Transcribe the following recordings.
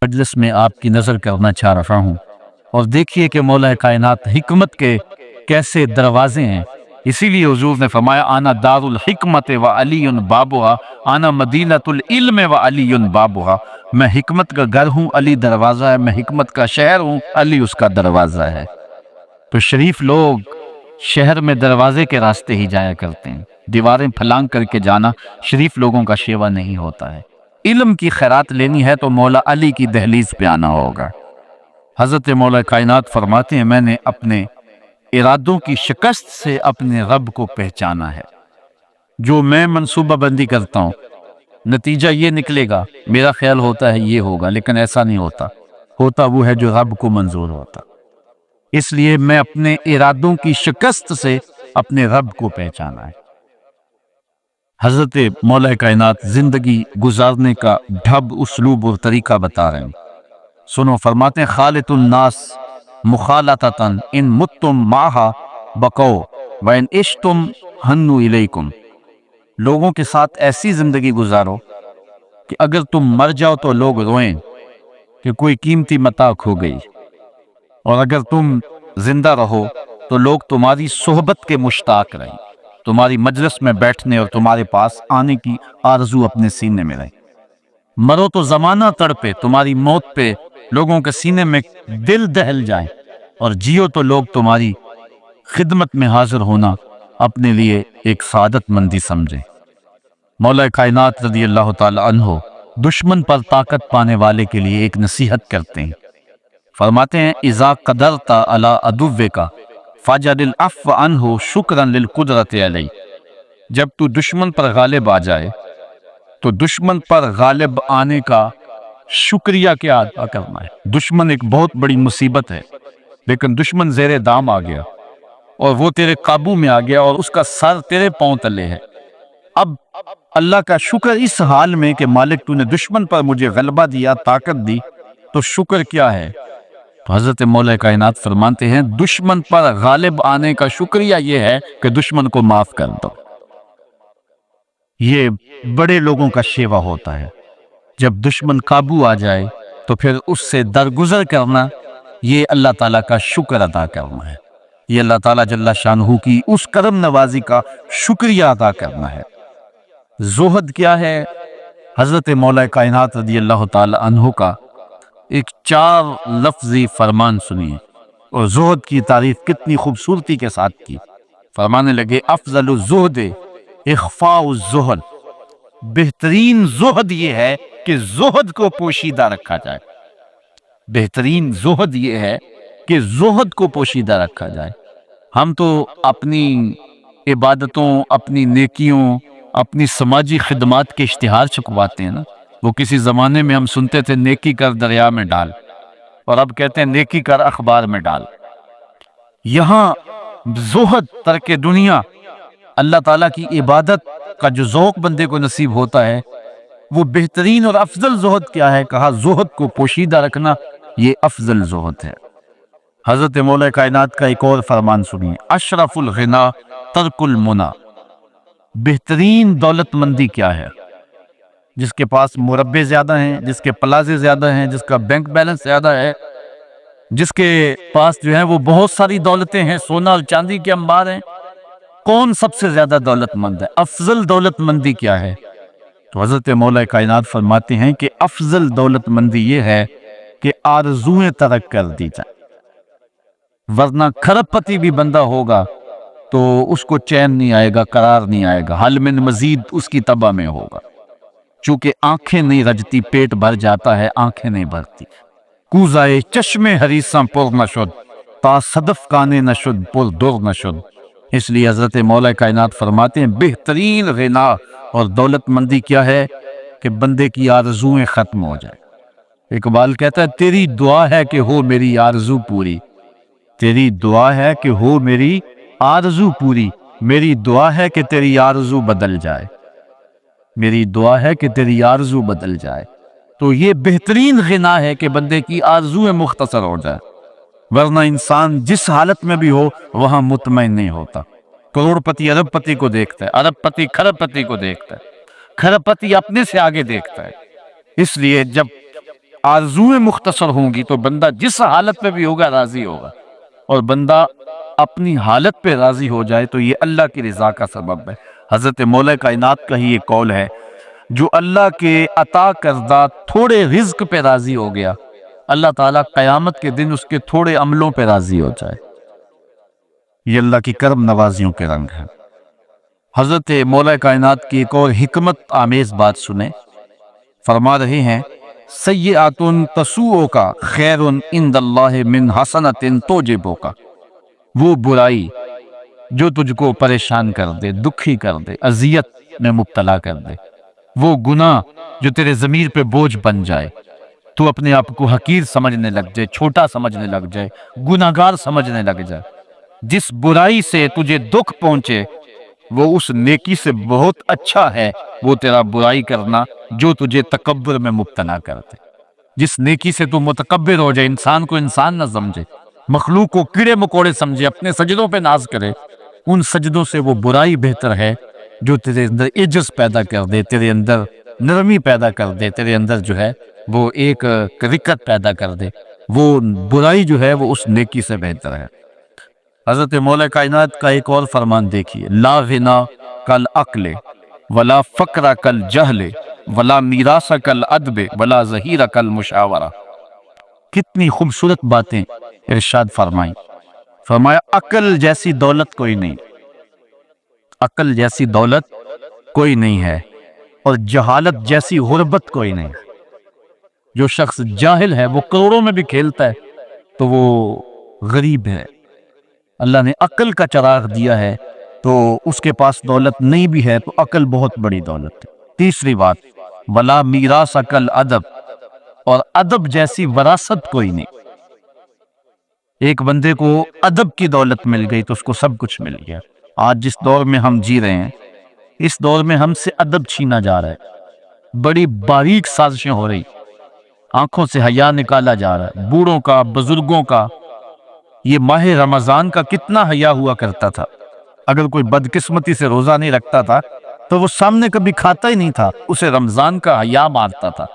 مجلس میں آپ کی نظر کرنا چاہ رہا ہوں، اور دیکھیے کہ مولا کائنات حکمت کے کیسے دروازے ہیں۔ اسی لیے حضور نے فرمایا آنا دار الحکمت و علی بابها، آنا مدینۃ العلم و علی بابها، میں حکمت کا گھر ہوں، علی دروازہ ہے، میں حکمت کا شہر ہوں، علی اس کا دروازہ ہے۔ تو شریف لوگ شہر میں دروازے کے راستے ہی جایا کرتے ہیں، دیواریں پھلانگ کر کے جانا شریف لوگوں کا شیوا نہیں ہوتا ہے۔ علم کی خیرات لینی ہے تو مولا علی کی دہلیز پہ آنا ہوگا۔ حضرت مولا کائنات فرماتے ہیں میں نے اپنے ارادوں کی شکست سے اپنے رب کو پہچانا ہے۔ جو میں منصوبہ بندی کرتا ہوں نتیجہ یہ نکلے گا، میرا خیال ہوتا ہے یہ ہوگا، لیکن ایسا نہیں ہوتا، ہوتا وہ ہے جو رب کو منظور ہوتا۔ اس لیے میں اپنے ارادوں کی شکست سے اپنے رب کو پہچانا ہے۔ حضرت مولا کائنات زندگی گزارنے کا ڈھب، اسلوب اور طریقہ بتا رہے ہیں، سنو۔ فرماتے ہیں خالط الناس مخالطتاً ان متتم معہا بقو وان عشتم ہنو الیکم، لوگوں کے ساتھ ایسی زندگی گزارو کہ اگر تم مر جاؤ تو لوگ روئیں کہ کوئی قیمتی متاع کھو گئی، اور اگر تم زندہ رہو تو لوگ تمہاری صحبت کے مشتاق رہیں، تمہاری مجلس میں بیٹھنے اور تمہارے پاس آنے کی آرزو اپنے سینے میں رہے۔ مرو تو زمانہ تڑپے، تمہاری موت پہ لوگوں کے سینے میں دل دہل جائے، اور جیو تو لوگ تمہاری خدمت میں حاضر ہونا اپنے لیے ایک سعادت مندی سمجھے۔ مولا کائنات رضی اللہ تعالی عنہ دشمن پر طاقت پانے والے کے لیے ایک نصیحت کرتے ہیں، فرماتے ہیں اذا قدرت علی عدوک فاجعل العفو عنہ شکرا للقدرت علیہ، جب تو دشمن پر غالب آ جائے تو دشمن پر غالب آنے کا شکریہ کیا ادا کرنا ہے۔ دشمن ایک بہت بڑی مصیبت ہے، لیکن دشمن زیر دام آ گیا اور وہ تیرے قابو میں آ گیا اور اس کا سر تیرے پاؤں تلے ہے۔ اب اللہ کا شکر اس حال میں کہ مالک تو نے دشمن پر مجھے غلبہ دیا، طاقت دی، تو شکر کیا ہے؟ تو حضرت مولا کائنات فرماتے ہیں دشمن پر غالب آنے کا شکریہ یہ ہے کہ دشمن کو معاف کر دو۔ یہ بڑے لوگوں کا شیوا ہوتا ہے، جب دشمن قابو آ جائے تو پھر اس سے درگزر کرنا، یہ اللہ تعالیٰ کا شکر ادا کرنا ہے، یہ اللہ تعالیٰ جل شانہ کی اس کرم نوازی کا شکریہ ادا کرنا ہے۔ زہد کیا ہے؟ حضرت مولا کائنات رضی اللہ تعالی عنہ کا ایک 4 لفظی فرمان سنیے، اور زہد کی تعریف کتنی خوبصورتی کے ساتھ کی۔ فرمانے لگے افضل الزہد اخفاء الزہد، بہترین زہد یہ ہے کہ زہد کو پوشیدہ رکھا جائے، بہترین زہد یہ ہے کہ زہد کو پوشیدہ رکھا جائے۔ ہم تو اپنی عبادتوں، اپنی نیکیوں، اپنی سماجی خدمات کے اشتہار چھپواتے ہیں نا۔ وہ کسی زمانے میں ہم سنتے تھے نیکی کر دریا میں ڈال، اور اب کہتے ہیں نیکی کر اخبار میں ڈال۔ یہاں زہد، ترک دنیا، اللہ تعالیٰ کی عبادت کا جو ذوق بندے کو نصیب ہوتا ہے، وہ بہترین اور افضل زہد کیا ہے؟ کہا زہد کو پوشیدہ رکھنا، یہ افضل زہد ہے۔ حضرت مولا کائنات کا ایک اور فرمان سنیے، اشرف الغنا ترک المنا، بہترین دولت مندی کیا ہے؟ جس کے پاس مربے زیادہ ہیں، جس کے پلازے زیادہ ہیں، جس کا بینک بیلنس زیادہ ہے، جس کے پاس جو ہے وہ بہت ساری دولتیں ہیں، سونا اور چاندی کے انبار ہیں، کون سب سے زیادہ دولت مند ہے؟ افضل دولت مندی کیا ہے؟ تو حضرت مولا کائنات فرماتے ہیں کہ افضل دولت مندی یہ ہے کہ آرزویں ترک کر دی جائیں، ورنہ کھرب پتی بھی بندہ ہوگا تو اس کو چین نہیں آئے گا، قرار نہیں آئے گا، حل من مزید اس کی تباہ میں ہوگا۔ چونکہ آنکھیں نہیں رجتی، پیٹ بھر جاتا ہے، آنکھیں نہیں بھرتی۔ کوزائے چشم حریصاں پر نشد، تا صدف کانے نشد پر در نشد۔ اس لیے حضرت مولا کائنات فرماتے ہیں بہترین غنا اور دولت مندی کیا ہے؟ کہ بندے کی آرزویں ختم ہو جائے۔ اقبال کہتا ہے تیری دعا ہے کہ ہو میری آرزو پوری، تیری دعا ہے کہ ہو میری آرزو پوری، میری دعا ہے کہ تیری آرزو بدل جائے، میری دعا ہے کہ تیری آرزو بدل جائے۔ تو یہ بہترین غنا ہے کہ بندے کی آرزویں مختصر ہو جائے، ورنہ انسان جس حالت میں بھی ہو وہاں مطمئن نہیں ہوتا۔ کروڑ پتی ارب پتی کو دیکھتا ہے، ارب پتی کھرب پتی کو دیکھتا ہے، کھرب پتی اپنے سے آگے دیکھتا ہے۔ اس لیے جب آرزویں مختصر ہوں گی تو بندہ جس حالت پہ بھی ہوگا راضی ہوگا، اور بندہ اپنی حالت پہ راضی ہو جائے تو یہ اللہ کی رضا کا سبب ہے۔ حضرت مولا کائنات کا ہی یہ قول ہے، جو اللہ کے عطا کردہ تھوڑے رزق پہ راضی ہو گیا، اللہ تعالیٰ قیامت کے دن اس کے تھوڑے عملوں پہ راضی ہو جائے۔ یہ اللہ کی کرم نوازیوں کے رنگ ہے۔ حضرت مولا کائنات کی ایک اور حکمت آمیز بات سنیں، فرما رہے ہیں سیئات تسوءک خیر عند اللہ من حسنۃ توجبک، وہ برائی جو تجھ کو پریشان کر دے، دکھی کر دے، اذیت میں مبتلا کر دے، وہ گناہ جو تیرے ضمیر پہ بوجھ بن جائے، تو اپنے آپ کو حقیر سمجھنے لگ جائے، چھوٹا سمجھنے لگ جائے، گناہگار سمجھنے لگ جائے، جس برائی سے تجھے دکھ پہنچے وہ اس نیکی سے بہت اچھا ہے وہ تیرا برائی کرنا جو تجھے تکبر میں مبتلا کرتے۔ جس نیکی سے تو متکبر ہو جائے، انسان کو انسان نہ سمجھے، مخلوق کو کیڑے مکوڑے سمجھے، اپنے سجدوں پہ ناز کرے، ان سجدوں سے وہ برائی بہتر ہے جو تیرے اندر عجز پیدا کر دے، تیرے اندر نرمی پیدا کر دے، تیرے اندر جو ہے وہ ایک رکت پیدا کر دے، وہ برائی جو ہے وہ اس نیکی سے بہتر ہے۔ حضرت مولا کائنات کا ایک اور فرمان دیکھیے، لا غنا کل عقل ولا فقر کل جہل ولا میراث کل ادب ولا ظہیر کل مشاورہ۔ کتنی خوبصورت باتیں ارشاد فرمائیں۔ فرمایا عقل جیسی دولت کوئی نہیں، عقل جیسی دولت کوئی نہیں ہے، اور جہالت جیسی غربت کوئی نہیں۔ جو شخص جاہل ہے وہ کروڑوں میں بھی کھیلتا ہے تو وہ غریب ہے۔ اللہ نے عقل کا چراغ دیا ہے تو اس کے پاس دولت نہیں بھی ہے تو عقل بہت بڑی دولت ہے۔ تیسری بات، ولا میراث کل ادب، اور ادب جیسی وراثت کوئی نہیں۔ ایک بندے کو ادب کی دولت مل گئی تو اس کو سب کچھ مل گیا۔ آج جس دور میں ہم جی رہے ہیں اس دور میں ہم سے ادب چھینا جا رہا ہے، بڑی باریک سازشیں ہو رہی، آنکھوں سے حیا نکالا جا رہا ہے، بوڑھوں کا، بزرگوں کا۔ یہ ماہ رمضان کا کتنا حیا ہوا کرتا تھا، اگر کوئی بدقسمتی سے روزہ نہیں رکھتا تھا تو وہ سامنے کبھی کھاتا ہی نہیں تھا، اسے رمضان کا حیا مارتا تھا۔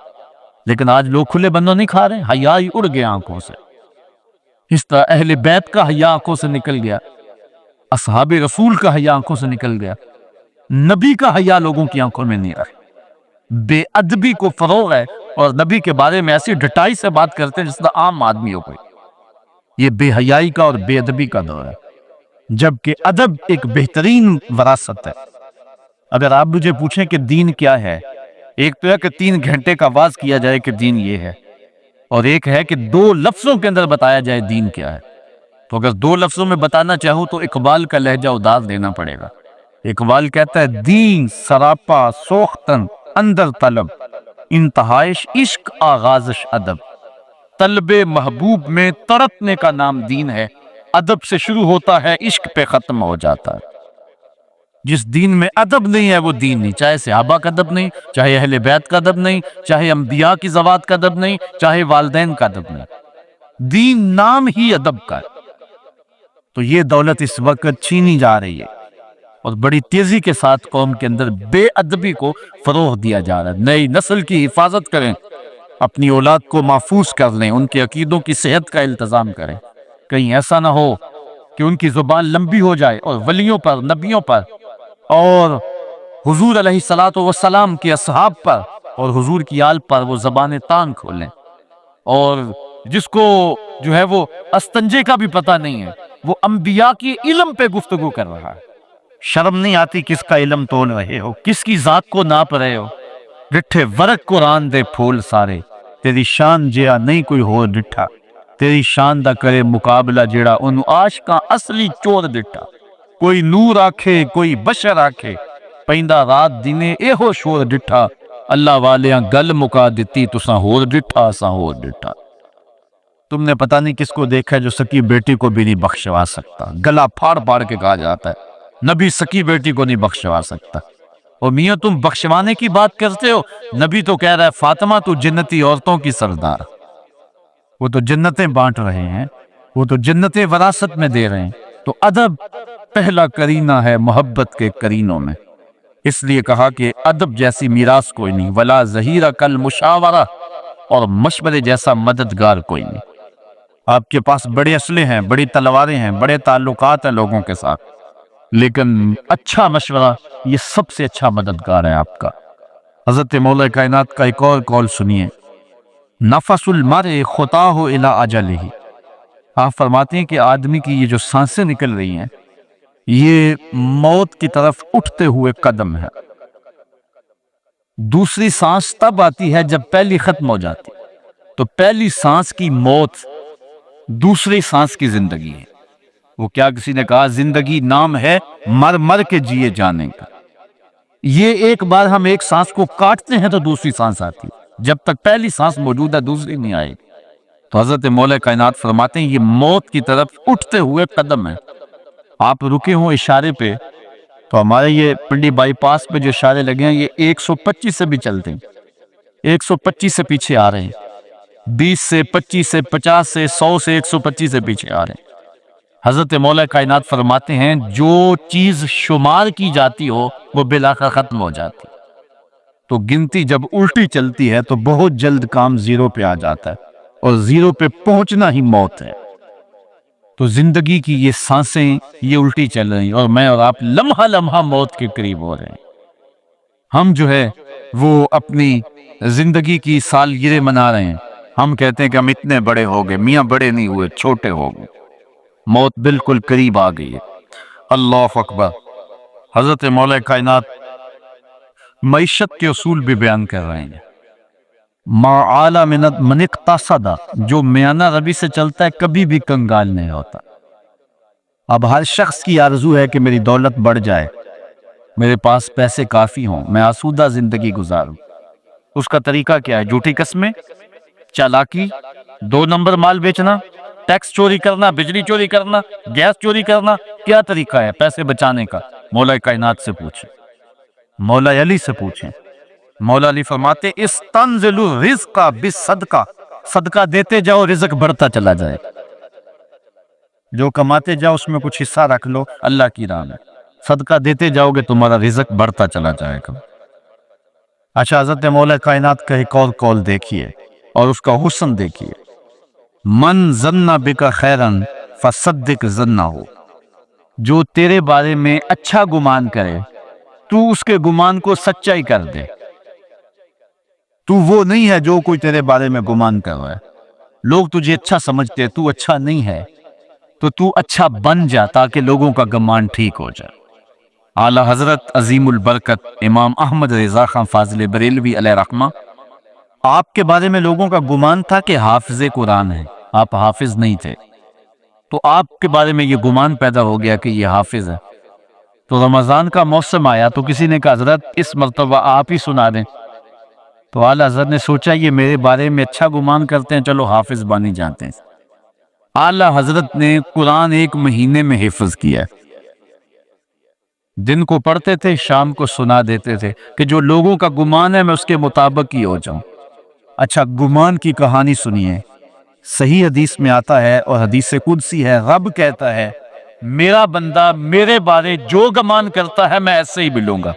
لیکن آج لوگ کھلے بندوں نہیں کھا رہے، حیا ہی اڑ گیا آنکھوں سے۔ اس طرح اہل بیت کا حیا آنکھوں سے نکل گیا، اصحاب رسول کا حیا آنکھوں سے نکل گیا، نبی کا حیا لوگوں کی آنکھوں میں نہیں رہا۔ بے ادبی کو فروغ ہے، اور نبی کے بارے میں ایسی ڈٹائی سے بات کرتے ہیں جس طرح عام آدمی ہو گئی۔ یہ بے حیائی کا اور بے ادبی کا دور ہے، جبکہ ادب ایک بہترین وراثت ہے۔ اگر آپ مجھے پوچھیں کہ دین کیا ہے، ایک تو ہے کہ 3 گھنٹے کا واز کیا جائے کہ دین یہ ہے، اور ایک ہے کہ 2 لفظوں کے اندر بتایا جائے دین کیا ہے۔ تو اگر 2 لفظوں میں بتانا چاہوں تو اقبال کا لہجہ اداس دینا پڑے گا۔ اقبال کہتا ہے دین سراپا سوختن اندر طلب، انتہائش عشق آغازش ادب۔ طلب محبوب میں تڑپنے کا نام دین ہے، ادب سے شروع ہوتا ہے، عشق پہ ختم ہو جاتا ہے۔ جس دین میں ادب نہیں ہے وہ دین نہیں، چاہے صحابہ کا ادب نہیں، چاہے اہل بیت کا ادب نہیں، چاہے انبیاء کی ذوات کا ادب نہیں، چاہے والدین کا ادب نہیں، دین نام ہی ادب کا ہے۔ تو یہ دولت اس وقت چھینی جا رہی ہے، اور بڑی تیزی کے ساتھ قوم کے اندر بے ادبی کو فروغ دیا جا رہا ہے۔ نئی نسل کی حفاظت کریں، اپنی اولاد کو محفوظ کر لیں، ان کے عقیدوں کی صحت کا التزام کریں، کہیں ایسا نہ ہو کہ ان کی زبان لمبی ہو جائے اور ولیوں پر، نبیوں پر، اور حضور علیہ الصلوۃ والسلام کے اصحاب پر اور حضور کی آل پر وہ زبان تان کھولیں، اور جس کو جو ہے وہ استنجے کا بھی پتہ نہیں ہے وہ انبیاء کی علم پہ گفتگو کر رہا ہے۔ شرم نہیں آتی کس کا علم تول رہے ہو، کس کی ذات کو ناپ رہے ہو، ڈٹھے ورق قرآن دے پھول سارے، تیری شان جیا نہیں کوئی ہو ڈٹھا، تیری شان دا کرے مقابلہ جیڑا انو عاشقاں اصلی چور ڈٹھا۔ کوئی نور آکھے کوئی بشر آکھے، پیندا رات دینے اے ہو شور ڈٹھا، اللہ والیاں گل مکا دیتی تساں ہور ڈٹھا اساں ہور ڈٹھا۔ تم نے پتہ نہیں کس کو دیکھا ہے جو سکی بیٹی کو بھی نہیں بخشوا سکتا، گلا پھاڑ پھاڑ کے کہا جاتا ہے نبی سکی بیٹی کو نہیں بخشوا سکتا۔ اور میاں تم بخشوانے کی بات کرتے ہو، نبی تو کہہ رہا ہے فاطمہ تو جنتی عورتوں کی سردار، وہ تو جنتیں بانٹ رہے ہیں، وہ تو جنتیں وراثت میں دے رہے ہیں۔ تو ادب پہلا کرینہ ہے محبت کے کرینوں میں، اس لیے کہا کہ ادب جیسی میراث کوئی نہیں، ولا ظہیر کل مشاورہ، اور مشورے جیسا مددگار کوئی نہیں۔ آپ کے پاس بڑے اسلحے ہیں، بڑی تلواریں ہیں، بڑے تعلقات ہیں لوگوں کے ساتھ، لیکن اچھا مشورہ یہ سب سے اچھا مددگار ہے آپ کا۔ حضرت مولا کائنات کا ایک اور قول سنیے، نفس المرء خطاہ الی اجلہ۔ آپ فرماتے ہیں کہ آدمی کی یہ جو سانسیں نکل رہی ہیں یہ موت کی طرف اٹھتے ہوئے قدم ہے۔ دوسری سانس تب آتی ہے جب پہلی ختم ہو جاتی، تو پہلی سانس کی موت دوسری سانس کی زندگی ہے۔ وہ کیا کسی نے کہا زندگی نام ہے مر مر کے جیے جانے کا۔ یہ ایک بار ہم ایک سانس کو کاٹتے ہیں تو دوسری سانس آتی ہے، جب تک پہلی سانس موجود ہے دوسری نہیں آئے گی۔ تو حضرت مولا کائنات فرماتے ہیں یہ موت کی طرف اٹھتے ہوئے قدم ہے۔ آپ رکے ہوں اشارے پہ تو ہمارے یہ پنڈی بائی پاس پہ جو اشارے لگے ہیں یہ 125 سے بھی چلتے ہیں، 125 سے پیچھے آ رہے ہیں، 20 سے 25 سے 50 سے 100 سے 125 سے پیچھے آ رہے ہیں۔ حضرت مولا کائنات فرماتے ہیں جو چیز شمار کی جاتی ہو وہ بالآخر ختم ہو جاتی، تو گنتی جب الٹی چلتی ہے تو بہت جلد کام زیرو پہ آ جاتا ہے، اور زیرو پہ پہنچنا ہی موت ہے۔ تو زندگی کی یہ سانسیں یہ الٹی چل رہی ہیں، اور میں اور آپ لمحہ لمحہ موت کے قریب ہو رہے ہیں۔ ہم جو ہے وہ اپنی زندگی کی سالگرہ منا رہے ہیں، ہم کہتے ہیں کہ ہم اتنے بڑے ہو گئے، میاں بڑے نہیں ہوئے، چھوٹے ہو گئے، موت بالکل قریب آ گئی ہے۔ اللہ اکبر۔ حضرت مولا کائنات معیشت کے اصول بھی بیان کر رہے ہیں، ما اعلی من اقتصد، جو میانہ روی سے چلتا ہے کبھی بھی کنگال نہیں ہوتا۔ اب ہر شخص کی آرزو ہے کہ میری دولت بڑھ جائے، میرے پاس پیسے کافی ہوں، میں آسودہ زندگی گزاروں۔ اس کا طریقہ کیا ہے؟ جھوٹی قسمیں، چالاکی، 2 نمبر مال بیچنا، ٹیکس چوری کرنا، بجلی چوری کرنا، گیس چوری کرنا۔ کیا طریقہ ہے پیسے بچانے کا؟ مولا کائنات سے پوچھیں، مولا علی سے پوچھیں۔ مولا علی فرماتے استنزل الرزق بالصدقہ، صدقہ دیتے جاؤ رزق بڑھتا چلا جائے، جو کماتے جاؤ اس میں کچھ حصہ رکھ لو اللہ کی راہ میں، صدقہ دیتے جاؤ گے تمہارا رزق بڑھتا چلا جائے گا۔ اچھا، حضرت مولا کائنات کا ایک اور قول دیکھیے اور اس کا حسن دیکھیے، من ظن بک خیرا فصدق ظنہ، جو تیرے بارے میں اچھا گمان کرے تو اس کے گمان کو سچائی کر دے۔ تو وہ نہیں ہے جو کوئی تیرے بارے میں گمان کر رہا ہے، لوگ تجھے اچھا سمجھتے، تو اچھا نہیں ہے، تو اچھا بن جا تاکہ لوگوں کا گمان ٹھیک ہو جائے۔ اعلی حضرت عظیم البرکت امام احمد رضا خان فاضل بریلوی علیہ رحمہ، آپ کے بارے میں لوگوں کا گمان تھا کہ حافظ قرآن ہے، آپ حافظ نہیں تھے، تو آپ کے بارے میں یہ گمان پیدا ہو گیا کہ یہ حافظ ہے۔ تو رمضان کا موسم آیا تو کسی نے کہا حضرت اس مرتبہ آپ ہی سنا دیں، تو اعلی حضرت نے سوچا یہ میرے بارے میں اچھا گمان کرتے ہیں، چلو حافظ بانی جاتے ہیں۔ اعلی حضرت نے قرآن 1 مہینے میں حفظ کیا، دن کو پڑھتے تھے، شام کو سنا دیتے تھے کہ جو لوگوں کا گمان ہے میں اس کے مطابق ہی ہو جاؤں۔ اچھا، گمان کی کہانی سنیے، صحیح حدیث میں آتا ہے اور حدیث قدسی ہے، رب کہتا ہے میرا بندہ میرے بارے جو گمان کرتا ہے میں ایسے ہی ملوں گا۔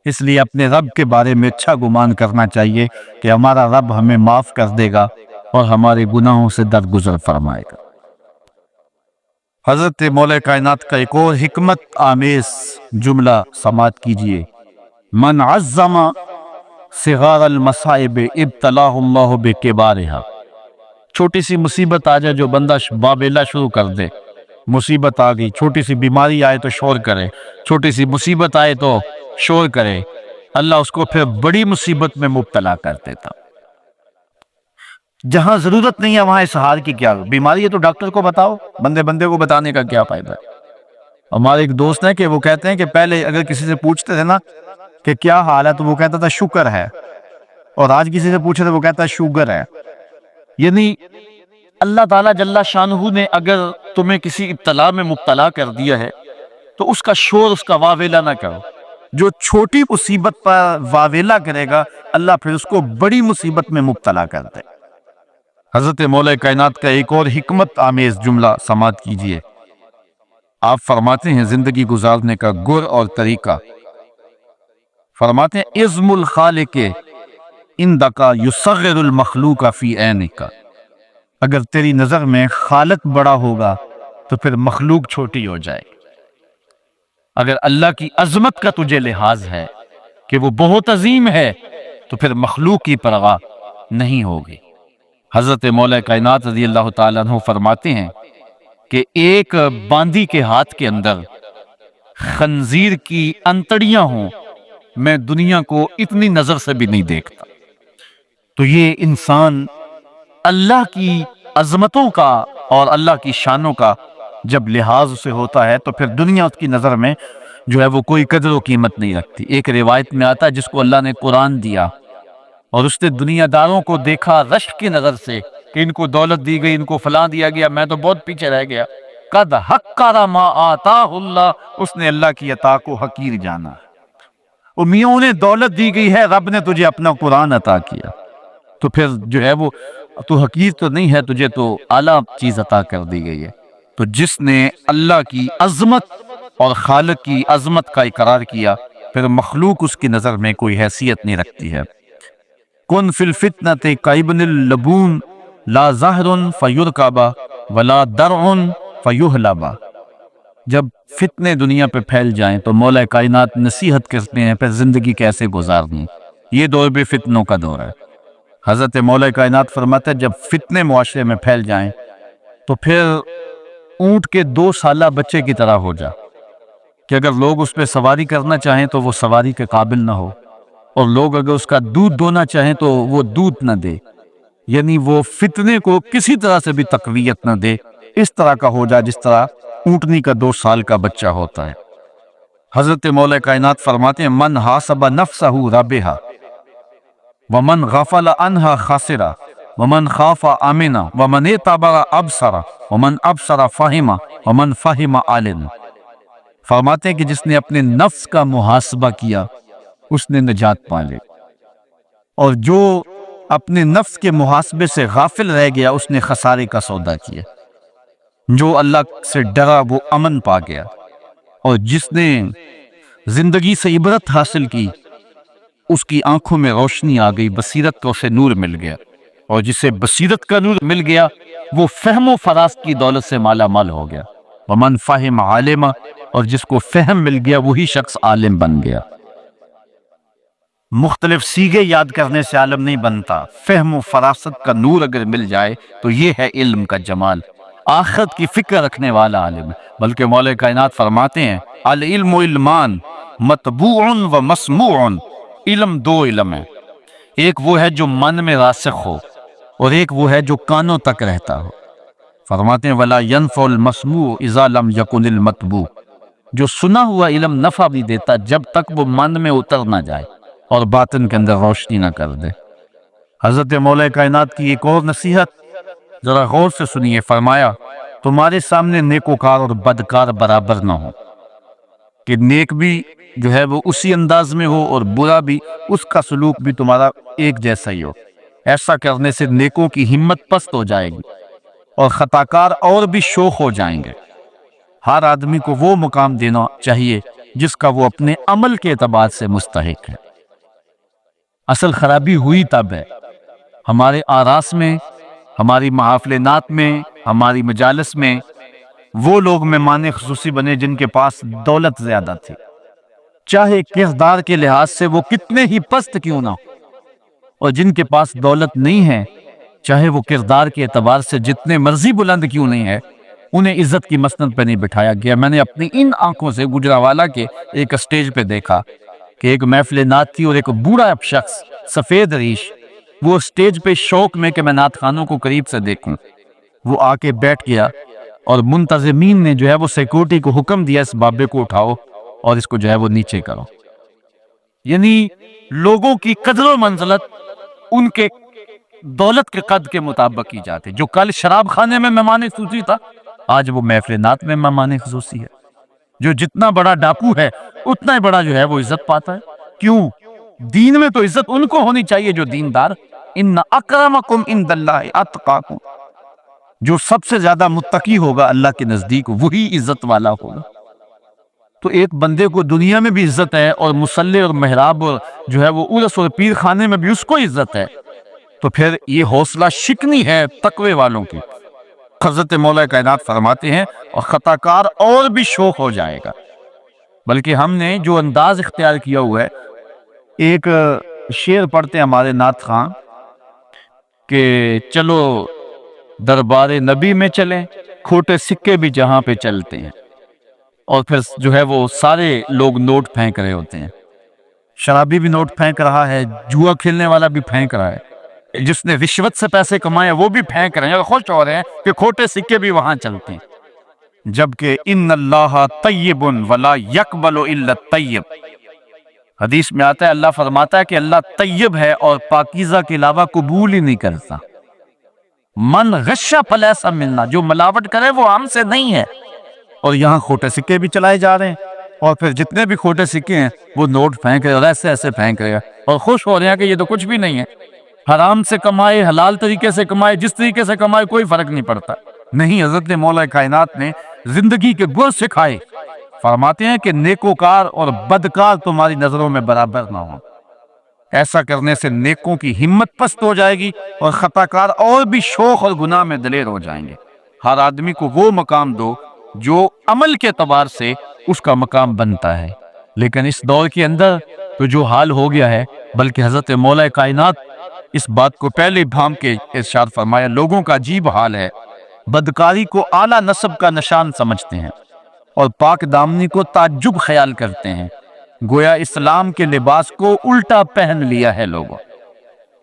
اس لیے اپنے رب کے بارے میں اچھا گمان کرنا چاہیے کہ ہمارا رب ہمیں معاف کر دے گا اور ہمارے گناہوں سے درگزر فرمائے گا۔ حضرت مولا کائنات کا ایک اور حکمت آمیز جملہ سماعت کیجیے، من عظم صغار المصائب ابتلاہ اللہ بکبارہا، چھوٹی سی مصیبت آ جائے جو بندہ بابیلا شروع کر دے، مصیبت آ گئی، چھوٹی سی بیماری آئے تو شور کرے، چھوٹی سی مصیبت آئے تو شور کرے، اللہ اس کو پھر بڑی مصیبت میں مبتلا کر دیتا۔ جہاں ضرورت نہیں ہے وہاں اظہار کی کیا، بیماری ہے تو ڈاکٹر کو بتاؤ، بندے کو بتانے کا کیا فائدہ ہے؟ ہمارے ایک دوست ہیں کہ وہ کہتے ہیں کہ پہلے اگر کسی سے پوچھتے تھے نا کہ کیا حال ہے تو وہ کہتا تھا شکر ہے، اور آج کسی سے پوچھے تو وہ کہتا ہے شوگر ہے۔ یعنی اللہ تعالیٰ جل شانہ نے اگر تمہیں کسی ابتلا میں مبتلا کر دیا ہے تو اس کا شور، اس کا واویلا نہ کرو۔ جو چھوٹی مصیبت پر واویلا کرے گا اللہ پھر اس کو بڑی مصیبت میں مبتلا کر دے۔ حضرت مولا کائنات کا ایک اور حکمت آمیز جملہ سماعت کیجیے، آپ فرماتے ہیں زندگی گزارنے کا گر اور طریقہ، فرماتے ہیں عزم الخالق اندکا یصغر المخلوق فی عینک، اگر تیری نظر میں خالق بڑا ہوگا تو پھر مخلوق چھوٹی ہو جائے گی۔ اگر اللہ کی عظمت کا تجھے لحاظ ہے کہ وہ بہت عظیم ہے تو پھر مخلوق کی پرواہ نہیں ہوگی۔ حضرت مولا کائنات رضی اللہ تعالیٰ عنہ فرماتے ہیں کہ ایک باندی کے ہاتھ کے اندر خنزیر کی انتڑیاں ہوں، میں دنیا کو اتنی نظر سے بھی نہیں دیکھتا۔ تو یہ انسان اللہ کی عظمتوں کا اور اللہ کی شانوں کا جب لحاظ سے ہوتا ہے تو پھر دنیا اس کی نظر میں جو ہے وہ کوئی قدر و قیمت نہیں رکھتی۔ ایک روایت میں آتا ہے جس کو اللہ نے قرآن دیا اور اس نے دنیا داروں کو دیکھا رشک کی نظر سے کہ ان کو دولت دی گئی، ان کو فلاں دیا گیا، میں تو بہت پیچھے رہ گیا۔ قد حقر ما آتاہ اللہ، اس نے اللہ کی عطا کو حقیر جانا۔ میاں انہیں دولت دی گئی ہے، رب نے تجھے اپنا قرآن عطا کیا، تو پھر جو ہے وہ تو حقیر تو نہیں ہے، تجھے تو اعلیٰ چیز عطا کر دی گئی ہے۔ تو جس نے اللہ کی عظمت اور خالق کی عظمت کا اقرار کیا پھر مخلوق اس کی نظر میں کوئی حیثیت نہیں رکھتی ہے۔ کن فی الفتنۃ کابن اللبون لا ظہر فیرکب ولا درع فیحلب، جب فتنے دنیا پہ پھیل جائیں تو مولا کائنات نصیحت کرتے ہیں پھر زندگی کیسے گزارنی۔ یہ دور بھی فتنوں کا دور ہے۔ حضرت مولا کائنات فرماتا ہے جب فتنے معاشرے میں پھیل جائیں تو پھر اونٹ کے 2 سالہ بچے کی طرح ہو جا کہ اگر لوگ اس پہ سواری کرنا چاہیں تو وہ سواری کے قابل نہ ہو، اور لوگ اگر اس کا دودھ دونا چاہیں تو وہ دودھ نہ دے، یعنی وہ فتنے کو کسی طرح سے بھی تقویت نہ دے، اس طرح کا ہو جا جس طرح اونٹنی کا 2 سال کا بچہ ہوتا ہے۔ حضرت مولا کائنات فرماتے ہیں من حاسب نفسہ ربحا ومن غفل عنہا خاسرا ومن خاف آمنا ومن اعتبر ابصر ومن ابصر فہم ومن فہم عالم، فرماتے ہیں کہ جس نے اپنے نفس کا محاسبہ کیا اس نے نجات پا لی، اور جو اپنے نفس کے محاسبے سے غافل رہ گیا اس نے خسارے کا سودا کیا۔ جو اللہ سے ڈرا وہ امن پا گیا، اور جس نے زندگی سے عبرت حاصل کی اس کی آنکھوں میں روشنی آ گئی، بصیرت کو اسے نور مل گیا، اور جسے بصیرت کا نور مل گیا وہ فہم و فراست کی دولت سے مالا مال ہو گیا۔ ومن فہم عالم، اور جس کو فہم مل گیا وہی شخص عالم بن گیا۔ مختلف سیغے یاد کرنے سے عالم نہیں بنتا، فہم و فراست کا نور اگر مل جائے تو یہ ہے علم کا جمال، آخرت کی فکر رکھنے والا عالم ہے۔ بلکہ مولا کائنات فرماتے ہیں العلم علمان مطبوع و مسموع، علم 2 علم ہیں، ایک وہ ہے جو من میں راسخ ہو اور ایک وہ ہے جو کانوں تک رہتا ہو۔ فرماتے ہیں ولا ينفع المسموع اذا لم يكن المتبوع، جو سنا ہوا علم نفع بھی دیتا جب تک وہ من میں اتر نہ جائے اور باطن کے اندر روشنی نہ کر دے۔ حضرت مولا کائنات کی ایک اور نصیحت ذرا غور سے سنیے، فرمایا تمہارے سامنے نیکوکار اور بدکار برابر نہ ہو، کہ نیک بھی جو ہے وہ اسی انداز میں ہو اور برا بھی، اس کا سلوک بھی تمہارا ایک جیسا ہی ہو۔ ایسا کرنے سے نیکوں کی ہمت پست ہو جائے گی اور خطاکار اور بھی شوخ ہو جائیں گے۔ ہر آدمی کو وہ مقام دینا چاہیے جس کا وہ اپنے عمل کے اعتبار سے مستحق ہے۔ اصل خرابی ہوئی تب ہے ہمارے آراس میں، ہماری محافل نعت میں، ہماری مجالس میں وہ لوگ مہمان خصوصی بنے جن کے پاس دولت زیادہ تھی، چاہے کردار کے لحاظ سے وہ کتنے ہی پست کیوں نہ ہو، اور جن کے پاس دولت نہیں ہے چاہے وہ کردار کے اعتبار سے جتنے مرضی بلند کیوں نہیں ہے، انہیں عزت کی مسند پہ نہیں بٹھایا گیا۔ میں نے اپنی ان آنکھوں سے گجرانوالہ کے ایک اسٹیج پہ دیکھا کہ ایک محفل نعت تھی اور ایک بوڑھا شخص سفید ریش، وہ اسٹیج پہ شوق میں کہ میں نعت خانوں کو قریب سے دیکھوں، وہ آ کے بیٹھ گیا اور منتظمین نے جو ہے وہ سیکورٹی کو حکم دیا اس بابے کو اٹھاؤ اور اس کو جو ہے وہ نیچے کرو۔ یعنی لوگوں کی قدر و منزلت ان کے دولت کے قد کے مطابق کی جاتی، جو کل شراب خانے میں مہمان خصوصی تھا آج وہ محفل نعت میں مہمان خصوصی ہے، جو جتنا بڑا ڈاکو ہے اتنا ہی بڑا جو ہے وہ عزت پاتا ہے۔ کیوں؟ دین میں تو عزت ان کو ہونی چاہیے جو دیندار، ان اکرمکم عند اللہ اتقاکم، جو سب سے زیادہ متقی ہوگا اللہ کے نزدیک وہی عزت والا ہوگا۔ تو ایک بندے کو دنیا میں بھی عزت ہے اور مصلی اور محراب اور جو ہے وہ عرس اور پیر خانے میں بھی اس کو عزت ہے، تو پھر یہ حوصلہ شکنی ہے تقوی والوں کی۔ حضرت مولا کائنات فرماتے ہیں اور خطا کار اور بھی شوق ہو جائے گا۔ بلکہ ہم نے جو انداز اختیار کیا ہوا ہے، ایک شعر پڑھتے ہیں ہمارے نعت خواں کہ چلو دربار نبی میں چلیں، کھوٹے سکے بھی جہاں پہ چلتے ہیں، اور پھر جو ہے وہ سارے لوگ نوٹ پھینک رہے ہوتے ہیں، شرابی بھی نوٹ پھینک رہا ہے، جوا کھیلنے والا بھی پھینک رہا ہے، جس نے رشوت سے پیسے کمائے وہ بھی پھینک رہے ہیں اور خوش ہو رہے ہیں کہ کھوٹے سکے بھی وہاں چلتے ہیں، جبکہ ان اللہ طیب ولا یقبل الا الطیب، حدیث میں آتا ہے اللہ فرماتا ہے کہ اللہ طیب ہے اور پاکیزہ کے علاوہ قبول ہی نہیں کرتا۔ من غش فلیس منا، جو ملاوٹ کرے وہ ہم سے نہیں ہے۔ اور یہاں کھوٹے سکے بھی چلائے جا رہے ہیں، اور پھر جتنے بھی کھوٹے سکے ہیں وہ نوٹ پھینک رہے اور ایسے ایسے پھینک رہے ہیں اور خوش ہو رہے ہیں کہ یہ تو کچھ بھی نہیں ہے، حرام سے کمائے، حلال طریقے سے کمائے، جس طریقے سے کمائے کوئی فرق نہیں پڑتا۔ نہیں، حضرت مولا کائنات نے زندگی کے گر سکھائے، فرماتے ہیں کہ نیکوکار اور بدکار تمہاری نظروں میں برابر نہ ہو۔ ایسا کرنے سے نیکوں کی ہمت پست ہو جائے گی اور خطا کار اور بھی شوق اور گناہ میں دلیر ہو جائیں گے۔ ہر آدمی کو وہ مقام دو جو عمل کے اعتبار سے اس کا مقام بنتا ہے، لیکن اس دور کے اندر تو جو حال ہو گیا ہے، بلکہ حضرت مولا کائنات اس بات کو پہلے بھام کے ارشاد فرمایا، لوگوں کا عجیب حال ہے، بدکاری کو اعلیٰ نسب کا نشان سمجھتے ہیں اور پاک دامنی کو تعجب خیال کرتے ہیں، گویا اسلام کے لباس کو الٹا پہن لیا ہے لوگوں،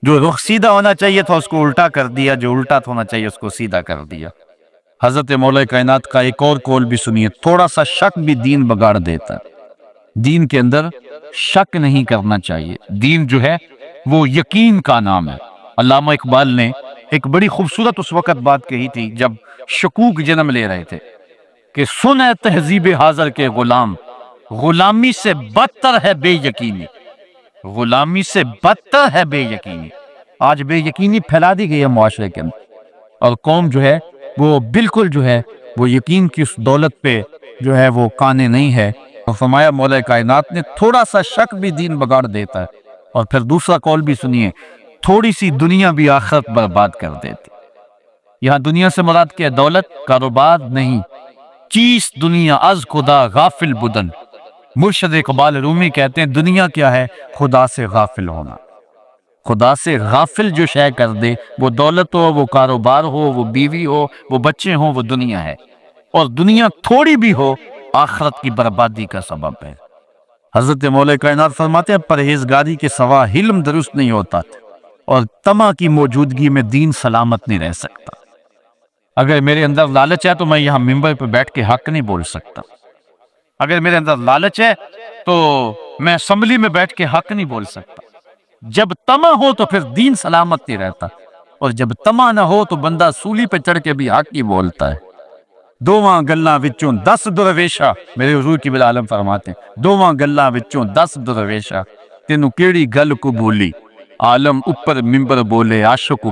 جو رخ سیدھا ہونا چاہیے تھا اس کو الٹا کر دیا، جو الٹا ہونا چاہیے اس کو سیدھا کر دیا۔ حضرت مولا کائنات کا ایک اور قول بھی سنیے، تھوڑا سا شک بھی دین بگاڑ دیتا ہے۔ دین کے اندر شک نہیں کرنا چاہیے، دین جو ہے وہ یقین کا نام ہے۔ علامہ اقبال نے ایک بڑی خوبصورت اس وقت بات کہی تھی جب شکوک جنم لے رہے تھے کہ سن اے تہذیب حاضر کے غلام، غلامی سے بدتر ہے بے یقینی، غلامی سے بدتر ہے بے یقینی۔ آج بے یقینی پھیلا دی گئی ہے معاشرے کے اندر، اور قوم جو ہے وہ بالکل جو ہے وہ یقین کی اس دولت پہ جو ہے وہ قانے نہیں ہے۔ اور فرمایا مولا کائنات نے تھوڑا سا شک بھی دین بگاڑ دیتا ہے۔ اور پھر دوسرا قول بھی سنیے، تھوڑی سی دنیا بھی آخرت برباد کر دیتی۔ یہاں دنیا سے مراد کیا؟ دولت، کاروبار نہیں، چیز دنیا از خدا غافل بدن۔ مرشد اقبال رومی کہتے ہیں دنیا کیا ہے؟ خدا سے غافل ہونا۔ خدا سے غافل جو شے کر دے، وہ دولت ہو، وہ کاروبار ہو، وہ بیوی ہو، وہ بچے ہوں، وہ دنیا ہے، اور دنیا تھوڑی بھی ہو آخرت کی بربادی کا سبب ہے۔ حضرت مولا کائنات فرماتے ہیں پرہیزگاری کے سوا حلم درست نہیں ہوتا، اور طمع کی موجودگی میں دین سلامت نہیں رہ سکتا۔ اگر میرے اندر لالچ ہے تو میں یہاں ممبر پہ بیٹھ کے حق نہیں بول سکتا، اگر میرے اندر لالچ ہے تو میں اسمبلی میں بیٹھ کے حق نہیں بول سکتا۔ جب طمع ہو تو پھر دین سلامت نہیں رہتا، اور جب طمع نہ ہو تو بندہ سولی پہ چڑھ کے بھی حق ہی بولتا ہے۔ دوواں گلاں وچوں 10 درویشا، میرے حضور کی بالعالم فرماتے ہیں دوواں گلاں وچوں 10 درویشا، تینوں کیڑی گل کو بولی، عالم اوپر ممبر بولے عاشق